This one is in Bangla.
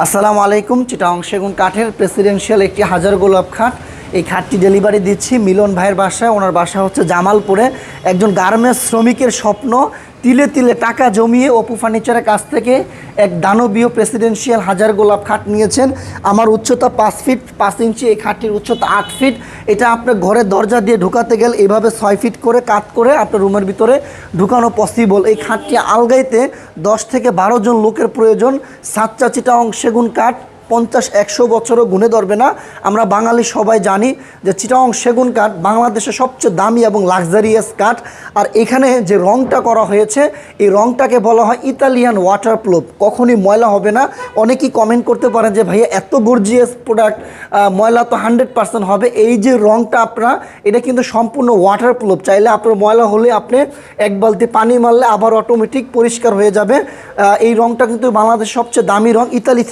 আসসালামু আলাইকুম। চিটাগং সেগুন কাঠের প্রেসিডেন্সিয়াল একটি হাজার গোলাপ খাট, এই খাটটি ডেলিভারি দিচ্ছি মিলন ভাইয়ের বাসায়। ওনার বাসা হচ্ছে জামালপুরে। একজন গার্মেন্টস শ্রমিকের স্বপ্ন, তিলে তিলে টাকা জমিয়ে অপু ফার্নিচারের কাছ থেকে এক দানবীয় প্রেসিডেন্সিয়াল হাজার গোলাপ খাট নিয়েছেন। আমার উচ্চতা 5 ফিট 5 ইঞ্চি, এই খাটটির উচ্চতা 8 ফিট। এটা আপনার ঘরের দরজা দিয়ে ঢুকাতে গেলে এভাবে 6 ফিট করে কাট করে আপনার রুমের ভিতরে ঢুকানো পসিবল। এই খাটটি আলগাইতে 10 থেকে 12 জন লোকের প্রয়োজন। সাতচা চিটাগং সেগুন কাঠ 50-100 বছরও গুনে ধরবে না। আমরা বাঙালি সবাই জানি যে চিটাগং সেগুন কাঠ বাংলাদেশের সবচেয়ে দামি এবং লাক্সারিয়াস কাঠ। আর এখানে যে রংটা করা হয়েছে, এই রংটাকে বলা হয় ইতালিয়ান ওয়াটারপ্রুফ, কখনই ময়লা হবে না। অনেকেই কমেন্ট করতে পারেন যে ভাইয়া এত গর্জিয়াস প্রোডাক্ট, ময়লা তো 100% হবে। এই যে রংটা আপনার, এটা কিন্তু সম্পূর্ণ ওয়াটারপ্রুফ। চাইলে আপনার ময়লা হলে আপনি এক বালতি পানি মারলে আবার অটোমেটিক পরিষ্কার হয়ে যাবে। এই রংটা কিন্তু বাংলাদেশের সবচেয়ে দামি রং, ইতালি